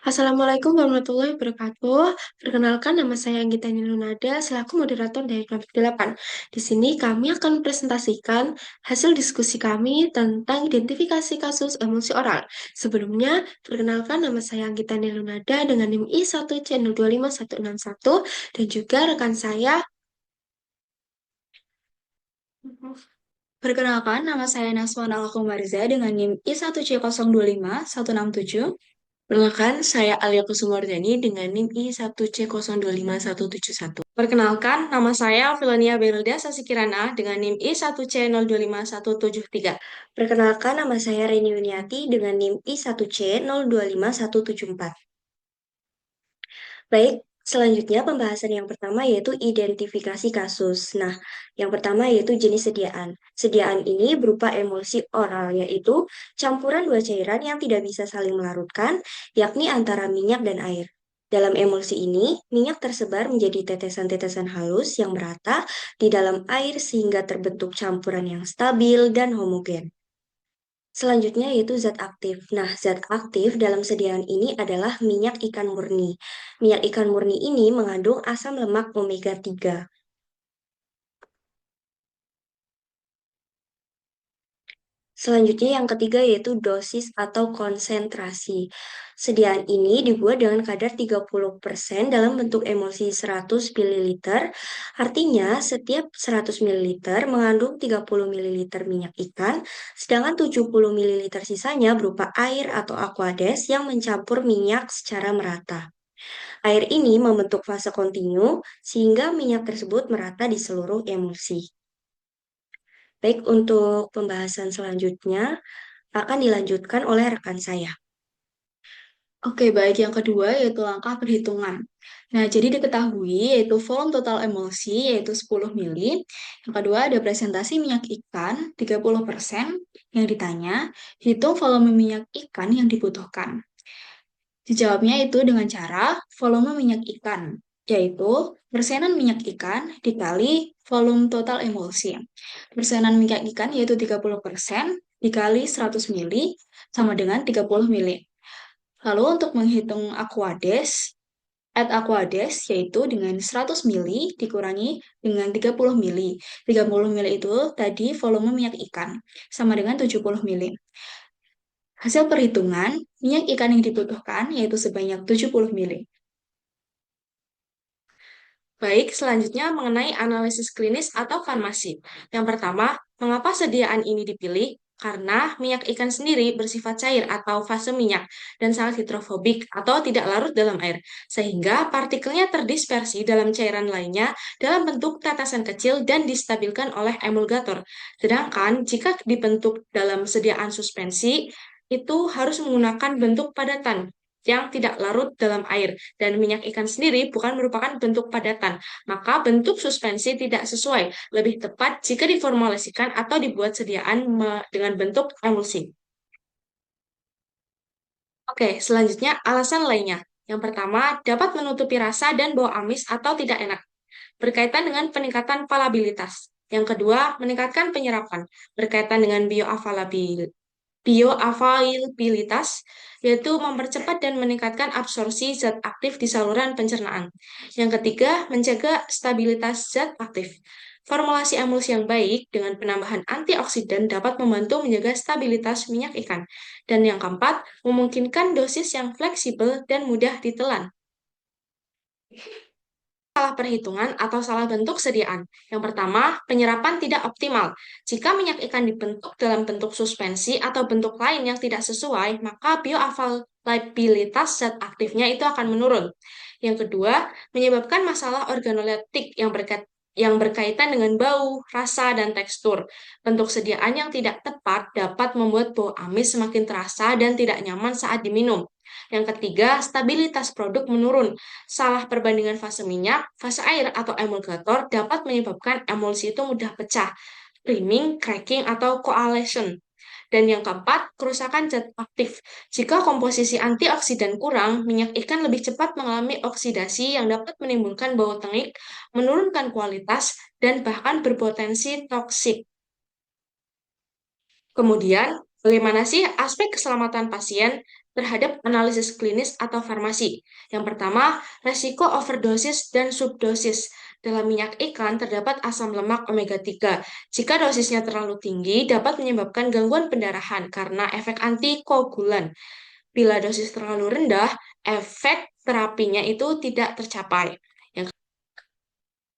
Assalamualaikum warahmatullahi wabarakatuh. Perkenalkan, nama saya Anggita Nilunada selaku moderator dari kelompok 8. Di sini kami akan presentasikan hasil diskusi kami tentang identifikasi kasus emosi oral. Sebelumnya, perkenalkan, nama saya Anggita Nilunada dengan NIM I1C025161 dan juga rekan saya. Perkenalkan, nama saya Naswan Al-Komariza dengan NIM I1C025167. Perkenalkan, saya Alia Kusumardani dengan NIM I1C025171. Perkenalkan, nama saya Filonia Belda Sasikirana dengan NIM I1C025173. Perkenalkan, nama saya Reni Winiati dengan NIM I1C025174. Baik, selanjutnya pembahasan yang pertama yaitu identifikasi kasus. Nah, yang pertama yaitu jenis sediaan. Sediaan ini berupa emulsi oral, yaitu campuran dua cairan yang tidak bisa saling melarutkan, yakni antara minyak dan air. Dalam emulsi ini, minyak tersebar menjadi tetesan-tetesan halus yang merata di dalam air sehingga terbentuk campuran yang stabil dan homogen. Selanjutnya yaitu zat aktif. Nah, zat aktif dalam sediaan ini adalah minyak ikan murni. Minyak ikan murni ini mengandung asam lemak omega 3. Selanjutnya yang ketiga yaitu dosis atau konsentrasi. Sediaan ini dibuat dengan kadar 30% dalam bentuk emulsi 100 ml. Artinya setiap 100 ml mengandung 30 ml minyak ikan, sedangkan 70 ml sisanya berupa air atau aquades yang mencampur minyak secara merata. Air ini membentuk fase kontinu sehingga minyak tersebut merata di seluruh emulsi. Baik, untuk pembahasan selanjutnya akan dilanjutkan oleh rekan saya. Oke, baik. Yang kedua yaitu langkah perhitungan. Nah, jadi diketahui yaitu volume total emulsi yaitu 10 mili. Yang kedua ada presentasi minyak ikan 30%. Yang ditanya, hitung volume minyak ikan yang dibutuhkan. Dijawabnya itu dengan cara volume minyak ikan, yaitu persenan minyak ikan dikali volume total emulsi. Persenan minyak ikan yaitu 30% dikali 100 mili sama dengan 30 mili. Lalu untuk menghitung aquades, add aquades yaitu dengan 100 mili dikurangi dengan 30 mili. 30 mili itu tadi volume minyak ikan sama dengan 70 mili. Hasil perhitungan, minyak ikan yang dibutuhkan yaitu sebanyak 70 mili. Baik, selanjutnya mengenai analisis klinis atau farmasi. Yang pertama, mengapa sediaan ini dipilih? Karena minyak ikan sendiri bersifat cair atau fase minyak dan sangat hidrofobik atau tidak larut dalam air, sehingga partikelnya terdispersi dalam cairan lainnya dalam bentuk tetesan kecil dan distabilkan oleh emulgator. Sedangkan jika dibentuk dalam sediaan suspensi, itu harus menggunakan bentuk padatan yang tidak larut dalam air, dan minyak ikan sendiri bukan merupakan bentuk padatan, maka bentuk suspensi tidak sesuai. Lebih tepat jika diformulasikan atau dibuat sediaan dengan bentuk emulsi. Oke, selanjutnya alasan lainnya. Yang pertama, dapat menutupi rasa dan bau amis atau tidak enak, berkaitan dengan peningkatan palabilitas. Yang kedua, meningkatkan penyerapan, berkaitan dengan bioavailabilitas, yaitu mempercepat dan meningkatkan absorpsi zat aktif di saluran pencernaan. Yang ketiga, menjaga stabilitas zat aktif. Formulasi emulsi yang baik dengan penambahan antioksidan dapat membantu menjaga stabilitas minyak ikan. Dan yang keempat, memungkinkan dosis yang fleksibel dan mudah ditelan. Salah perhitungan atau salah bentuk sediaan. Yang pertama, penyerapan tidak optimal. Jika minyak ikan dibentuk dalam bentuk suspensi atau bentuk lain yang tidak sesuai, maka bioavailabilitas zat aktifnya itu akan menurun. Yang kedua, menyebabkan masalah organoleptik yang berkaitan dengan bau, rasa, dan tekstur. Bentuk sediaan yang tidak tepat dapat membuat bau amis semakin terasa dan tidak nyaman saat diminum. Yang ketiga, stabilitas produk menurun. Salah perbandingan fase minyak, fase air, atau emulgator dapat menyebabkan emulsi itu mudah pecah, creaming, cracking, atau coagulation. Dan yang keempat, kerusakan zat aktif. Jika komposisi antioksidan kurang, minyak ikan lebih cepat mengalami oksidasi yang dapat menimbulkan bau tengik, menurunkan kualitas, dan bahkan berpotensi toksik. Kemudian, bagaimana sih aspek keselamatan pasien? terhadap analisis klinis atau farmasi. Yang pertama, resiko overdosis dan subdosis. Dalam minyak ikan terdapat asam lemak omega 3. Jika dosisnya terlalu tinggi, dapat menyebabkan gangguan pendarahan karena efek antikoagulan. Bila dosis terlalu rendah, efek terapinya itu tidak tercapai. Yang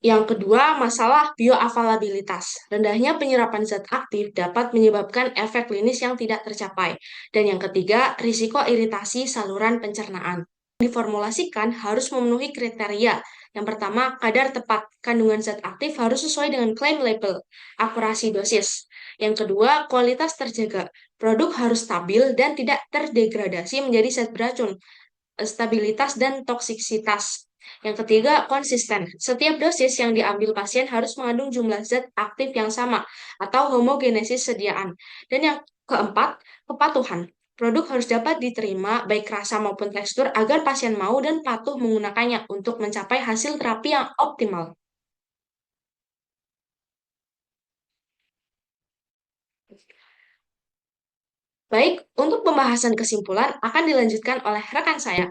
yang kedua, masalah bioavailabilitas. Rendahnya penyerapan zat aktif dapat menyebabkan efek klinis yang tidak tercapai. Dan yang ketiga, risiko iritasi saluran pencernaan. Diformulasikan harus memenuhi kriteria. Yang pertama, kadar tepat. Kandungan zat aktif harus sesuai dengan klaim label. Akurasi dosis. Yang kedua, kualitas terjaga. Produk harus stabil dan tidak terdegradasi menjadi zat beracun. Stabilitas dan toksisitas. Yang ketiga, konsisten. Setiap dosis yang diambil pasien harus mengandung jumlah zat aktif yang sama atau homogenesis sediaan. Dan yang keempat, kepatuhan. Produk harus dapat diterima baik rasa maupun tekstur agar pasien mau dan patuh menggunakannya untuk mencapai hasil terapi yang optimal. Baik, untuk pembahasan kesimpulan akan dilanjutkan oleh rekan saya.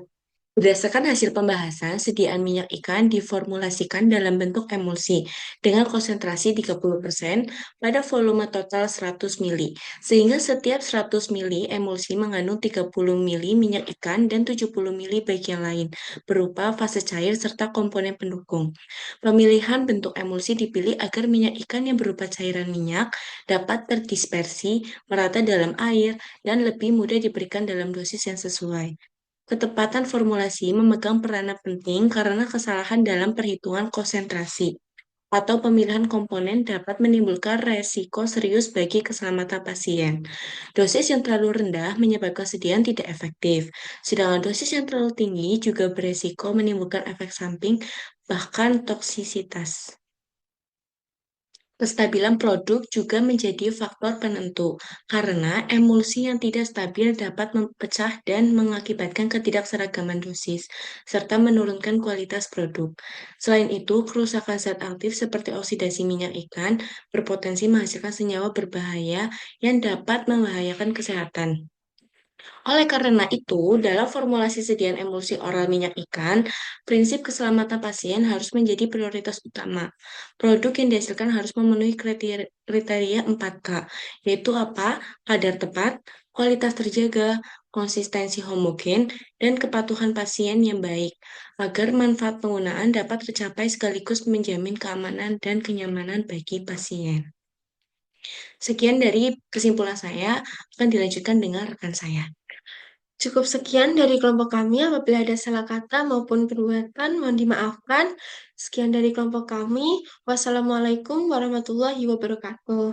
Berdasarkan hasil pembahasan, sediaan minyak ikan diformulasikan dalam bentuk emulsi dengan konsentrasi 30% pada volume total 100 mili, sehingga setiap 100 mili emulsi mengandung 30 mili minyak ikan dan 70 mili bagian lain, berupa fase cair serta komponen pendukung. Pemilihan bentuk emulsi dipilih agar minyak ikan yang berupa cairan minyak dapat terdispersi merata dalam air dan lebih mudah diberikan dalam dosis yang sesuai. Ketepatan formulasi memegang peranan penting karena kesalahan dalam perhitungan konsentrasi atau pemilihan komponen dapat menimbulkan resiko serius bagi keselamatan pasien. Dosis yang terlalu rendah menyebabkan sediaan tidak efektif, sedangkan dosis yang terlalu tinggi juga beresiko menimbulkan efek samping, bahkan toksisitas. Kestabilan produk juga menjadi faktor penentu, karena emulsi yang tidak stabil dapat mempecah dan mengakibatkan ketidakseragaman dosis, serta menurunkan kualitas produk. Selain itu, kerusakan zat aktif seperti oksidasi minyak ikan berpotensi menghasilkan senyawa berbahaya yang dapat membahayakan kesehatan. Oleh karena itu, dalam formulasi sediaan emulsi oral minyak ikan, prinsip keselamatan pasien harus menjadi prioritas utama. Produk yang dihasilkan harus memenuhi kriteria 4K, yaitu apa? Kadar tepat, kualitas terjaga, konsistensi homogen, dan kepatuhan pasien yang baik, agar manfaat penggunaan dapat tercapai sekaligus menjamin keamanan dan kenyamanan bagi pasien. Sekian dari kesimpulan saya, akan dilanjutkan dengan rekan saya. Cukup sekian dari kelompok kami. Apabila ada salah kata maupun perbuatan, mohon dimaafkan. Sekian dari kelompok kami. Wassalamualaikum warahmatullahi wabarakatuh.